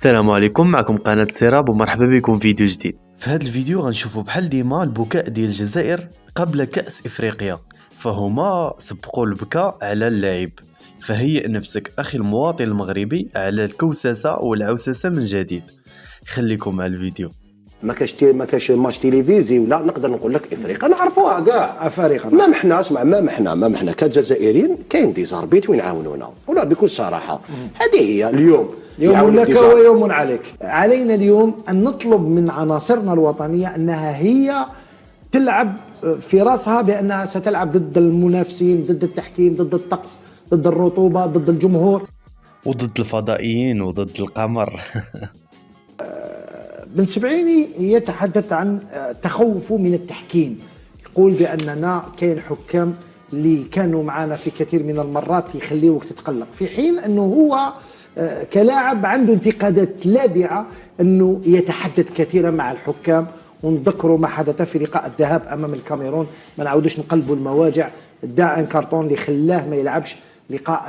السلام عليكم، معكم قناة سيراب ومرحبا بكم في فيديو جديد. في هذا الفيديو غنشوفوا بحال ديما البكاء ديال الجزائر قبل كأس إفريقيا، فهما سبقوا البكاء على اللاعب. فهيئ نفسك أخي المواطن المغربي على الكوساسة والعوساسة من جديد. خليكم مع الفيديو. ما كاش ماتش تيليفزيوني ولا نقدر نقول لك افريقيا نعرفوها كاع افريقيا ما محنا اسمع ما محنا كجزائريين كاين دي زاربيت وين يعاونونا ولا بكل صراحه. هذه هي اليوم لك ويوم عليك. علينا اليوم ان نطلب من عناصرنا الوطنيه انها هي تلعب في راسها بانها ستلعب ضد المنافسين، ضد التحكيم، ضد الطقس، ضد الرطوبه، ضد الجمهور وضد الفضائيين وضد القمر. بن سبعيني يتحدث عن تخوفه من التحكيم، يقول بأننا كاين حكام اللي كانوا معنا في كثير من المرات يخليوك تتقلق، في حين أنه هو كلاعب عنده انتقادات لاذعة أنه يتحدث كثيرا مع الحكام. ونذكروا ما حدث في لقاء الذهاب أمام الكاميرون، ما نعودوش نقلبوا المواجع، دا ان كارتون اللي خلاه ما يلعبش لقاء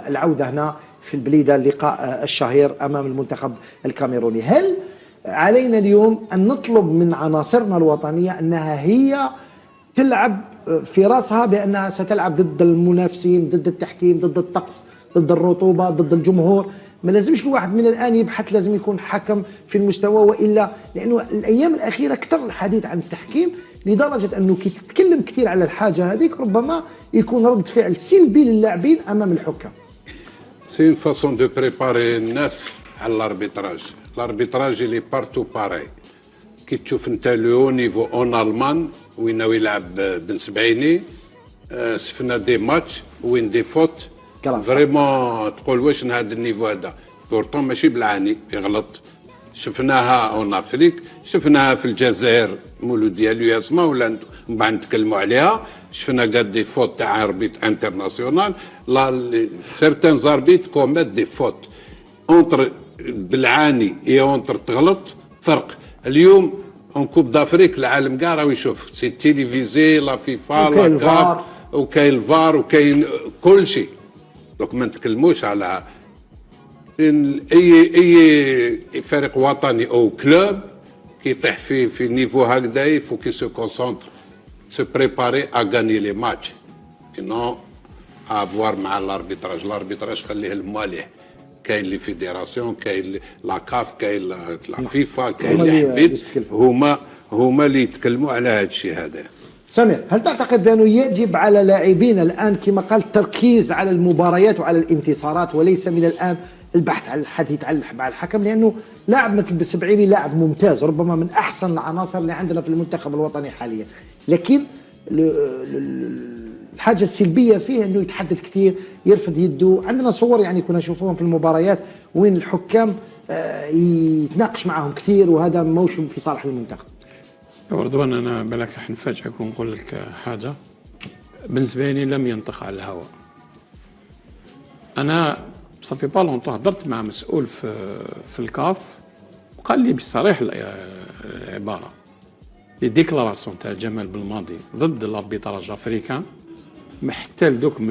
العودة هنا في البليدة، اللقاء الشهير أمام المنتخب الكاميروني. هل علينا اليوم أن نطلب من عناصرنا الوطنية أنها هي تلعب في راسها بأنها ستلعب ضد المنافسين، ضد التحكيم، ضد الطقس، ضد الرطوبة، ضد الجمهور؟ ما لازمش الواحد من الآن يبحث لازم يكون حكم في المستوى، وإلا لأنه الأيام الأخيرة كثر الحديث عن التحكيم لدرجة أنه كي تتكلم كثير على الحاجة هذيك ربما يكون رد فعل سلبي للاعبين أمام الحكام. سي اون فاسون دو بريباري الناس على الاربيتراج. الاربيتراج اللي بارتو باراي. كي تشوف انت لو نيفو اون المان وين ناوي يلعب بن سبعيني، شفنا دي ماتش وين دي فوت فريمون تقول واش هذا النيفو هذا بورتون ماشي بالعاني يغلط. شفناها اون افريك، شفناها في الجزائر مولود ديالو ياسما ولا من بعد نتكلموا عليها. شفنا قاد دي فوت تاع اربيت انترناسيونال، لا سيرتان زاربيت كوميت دي فوت اونتر بالعاني اي اونتر تغلط فرق. اليوم اون كوب دافريك العالم كاع راه يشوف سي تيليفيزي لا فيفا لا كاف وكاين الفار وكاين كل شيء. دونك ما نتكلموش على اي فريق وطني او كلوب كي يطيح في نيفو هكذا يفو كي سو كونسونتر se préparer à gagner les matchs et non à avoir مع الاربيتراج. الاربيتراج خليه المالح. كاين لي فيدراسيون، كاين لا كاف، كاين لا فيفا، كاين اللي حبيت هما اللي يتكلموا على هذا الشيء هذا. سمير، هل تعتقد بأنه يجب على لاعبين الآن كما قال التركيز على المباريات وعلى الانتصارات وليس من الآن البحث عن الحديث مع الحكم؟ لأنه لاعب مثل بالسبعيني لاعب ممتاز، ربما من أحسن العناصر اللي عندنا في المنتخب الوطني حاليا، لكن الحاجة السلبية فيه أنه يتحدث كثير، يرفض يده. عندنا صور يعني كنا نشوفوهم في المباريات وين الحكام يتناقش معهم كثير، وهذا موش في صالح المنتخب. رضوان، أنا بلاك حنفاجئك ونقول لك حاجة. بالنسبة لي لم ينطق على الهواء. أنا صافي با لونطون هضرت مع مسؤول في الكاف وقال لي بصريح العبارة لي ديكلاراسيون تاع جمال بالماضي ضد الاربيتراج افريكان حتى لدوك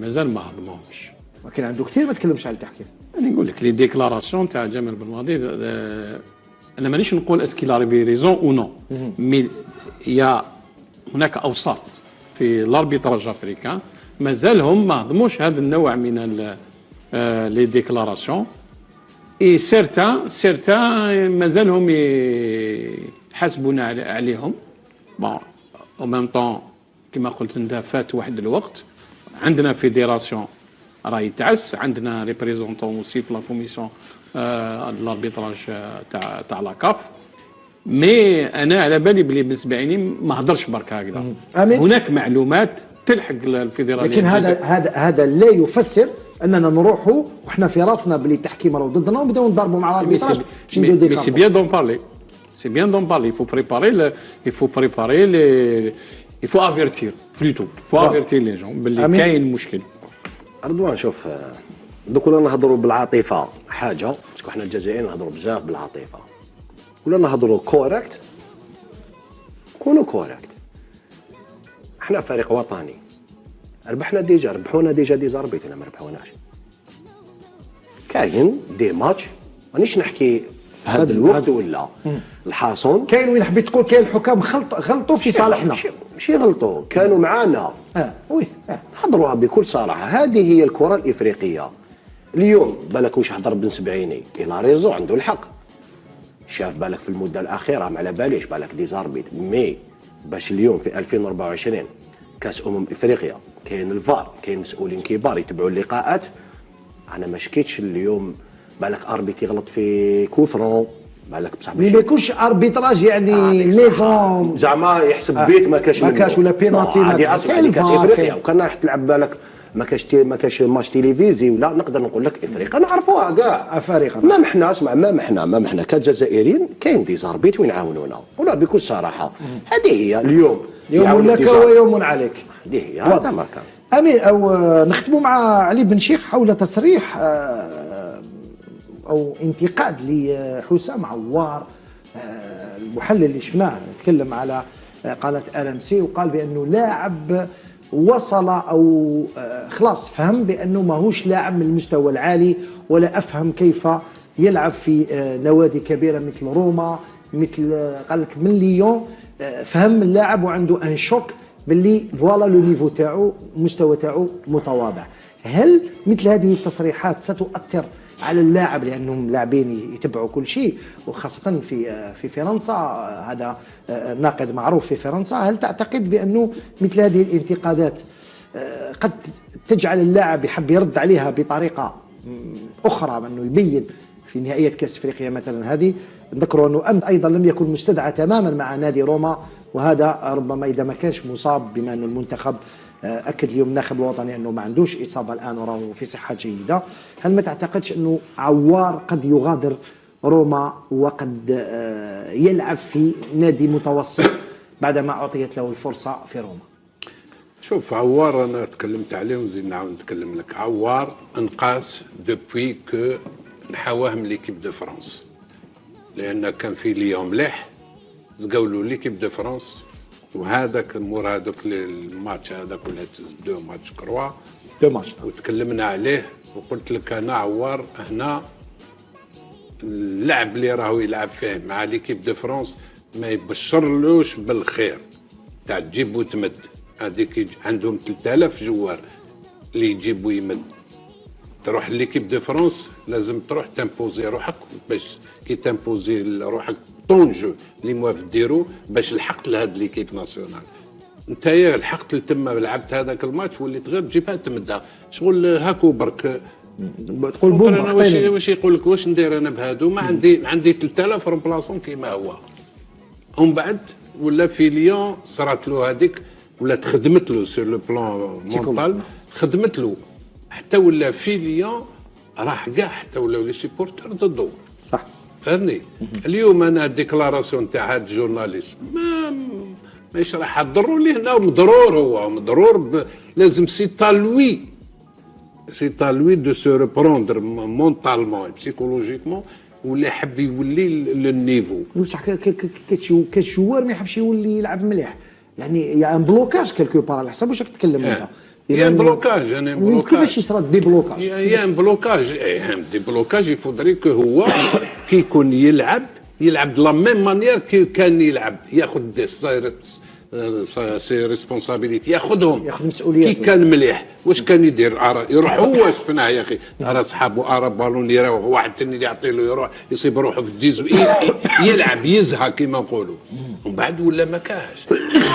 مازال ما هضموهمش. ولكن عنده كثير ما تكلمش على التحكيم. انا نقول لك لي ديكلاراسيون تاع جمال بالماضي، انا مانيش نقول اسكي لا ريزون او نو، مي يا هناك اوساط في الاربيتراج افريكان مازالهم ما هضموش هذا النوع من لي ديكلاراسيون. اي سيرتا مازالهم يحاسبونا عليهم. بون او ميم طون كما قلت انت فات واحد الوقت، عندنا فيدراسيون راه يتعس، عندنا ريبريزونطون اوسي في لا كوميسيون لاربيتراج تاع لا كاف. مي انا على بالي بلي بن سبعيني ما هضرش برك هكذا. هناك معلومات تلحق الفيدراليه، لكن هذا لا يفسر اننا نروحوا وحنا في راسنا بلي التحكيم راه ضدنا ونبداو نضربوا مع الاربيتراج. مي سي بيان دون بارلي، سي بيان دون بارلي. يفو بريباري يفو افيرتير بلوتو، يفو افيرتير لي جون باللي كاين مشكل. رضوان شوف، دوك ولا نهضروا بالعاطفه حاجه، باسكو حنا الجزائريين نهضروا بزاف بالعاطفه، ولا نهضروا كوريكت. كونوا كوريكت. حنا فريق وطني، ربحونا ديجا دي زاربيت، ما ربحوناش. كاين دي ماتش مانيش نحكي في هذا الوقت ولا الحاصل. كاين وين حبيت تقول كاين الحكام غلطوا في صالحنا. ماشي غلطوا، كانوا معانا. وي نحضروها بكل صراحه. هذه هي الكره الافريقيه اليوم. بالك واش حضر بن سبعيني الى ريزو، عنده الحق. شاف بالك في المده الاخيره ما على باليش بالك ديزاربيت، مي باش اليوم في 2024 كاس افريقيا كاين الفار، كاين مسؤولين كبار يتبعوا اللقاءات. انا ما شكيتش اليوم بالك اربيت يغلط في كوفرون، بالك بصح ما يكونش اربيتراج يعني نيزون زعما يحسب بيت ما كاش ولا بينالتي. هذه اصلا كاس افريقيا وكان راح تلعب بالك ما كاش ماتش تيليفزي ولا نقدر نقول لك افريقيا نعرفوها كاع افارقه. ما محنا اسمع، ما محنا كجزائريين كاين دي زاربيت وين يعاونونا ولا بكل صراحه. هذه هي اليوم يوم لك ويوم عليك. هذه هي هذا ما كان. امين. او نختموا مع علي بن شيخ حول تصريح او انتقاد لحسام عوار، المحلل اللي شفناه يتكلم على قناه RMC وقال بانه لاعب وصل او خلاص فهم بانه ماهوش لاعب من المستوى العالي، ولا افهم كيف يلعب في نوادي كبيره مثل روما، مثل قال لك من ليون. فهم اللاعب وعنده ان شوك باللي فوالا لو نيفو تاعو المستوى تاعو متواضع. هل مثل هذه التصريحات ستؤثر على اللاعب لانهم لاعبين يتبعوا كل شيء وخاصه في فرنسا؟ هذا ناقد معروف في فرنسا. هل تعتقد بانه مثل هذه الانتقادات قد تجعل اللاعب يحب يرد عليها بطريقه اخرى، بانه يبين في نهائيات كاس افريقيا مثلا هذه؟ نذكروا انه امس ايضا لم يكن مستدعى تماما مع نادي روما، وهذا ربما اذا ما كانش مصاب، بما انه المنتخب اكد اليوم الناخب الوطني انه ما عندوش اصابه الان وراهو في صحه جيده. هل ما تعتقدش انه عوار قد يغادر روما وقد يلعب في نادي متوسط بعدما اعطيت له الفرصه في روما؟ شوف عوار انا تكلمت عليه ونزيد نعاود نتكلم لك. عوار انقاس دوبوي كو نحاوه من ليكيب دو فرنسا، لان كان في ليون مليح زقاولوا ليكيب دو فرنسا، وهذاك مور هذاك الماتش هذاك ولا دو ماتش كروا دو ماتش وتكلمنا عليه وقلت لك انا عوار هنا اللعب اللي راهو يلعب فيه مع ليكيب دو فرنسا ما يبشرلوش بالخير تاع تجيب وتمد. هذيك عندهم 3000 جوار اللي يجيب ويمد. تروح ليكيب دو فرنسا لازم تروح تمبوزي روحك، باش كي تمبوزي روحك طون جو اللي موافق ديرو باش لحقت لهاد ليكيب ناسيونال. نتايا لحقت لتما لعبت هذاك الماتش وليت غير تجيبها تمدها شغل هاكو برك تقول بوم. انا واش يقول لك واش ندير انا بهادو؟ ما عندي 3000 رومبلاسون كيما هو. ومن بعد ولا في ليون صرات له هذيك ولا تخدمت له سور لو بلان مونطال، خدمت له حتى ولا في ليون راح كاع حتى ولاو لي سيبورتور ضده. صح فهمني. اليوم انا الديكلاراسيون تاع هاد الجورناليست ماش راح تضروا ليه هنا، مضرور هو مضرور لازم سي تا لوي دو سو ريبروندر مونطالمون بسيكولوجيكمون ولا حب يولي للنيفو. بصح كشوار ما يحبش يولي يلعب مليح، يعني ان بلوكاج كالكو بار على حسب واش راك تتكلم انت. يا بلوكاج انا بلوكاج كيفاش يصرى دي بلوكاج؟ يا بلوكاج دي بلوكاج يفضل كو هو كي يكون يلعب دو لا ميم مانيير كي كان يلعب، ياخذ دي سي ريسبونسابيلتي ياخذهم، ياخذ مسؤوليات. كي كان مليح واش كان يدير؟ يروح هو شفناه يا اخي، راه صحابو ارا بالون يراوح واحد تاني يعطي له يروح يصيب روحه في الجيز يلعب يزهى كيما نقولوا. ومن بعد ولا ما كاش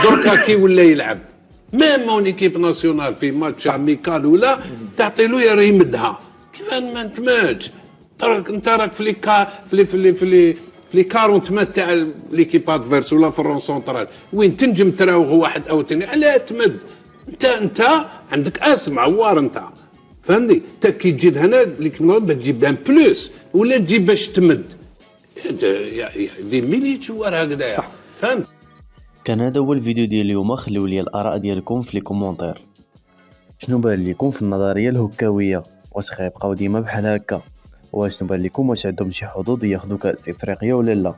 دركا كي ولا يلعب ميم اون ايكيب ناسيونال في ماتش اميكال ولا تعطي له يمدها كيف ما نتماج. انت راك في لي 40 مات تاع ليكيب ادفيرس ولا في الرون سونترال وين تنجم تراوغ واحد او ثاني علاه تمد. انت عندك اسم عوار انت فهمني. انت كي تجي هنا ليك تجيب دان بلوس ولا تجيب باش تمد دي ميلي جوار هكذايا فهمت. كان هذا هو الفيديو ديال اليوم. خليو لي الاراء ديالكم في لي كومونتير. شنو بان لكم في النظريه الهكاويه؟ واش غيبقاو ديما بحال هكا؟ واش بان لكم واش عندهم شي حظوظ ياخذوا كاس افريقيا ولا لا؟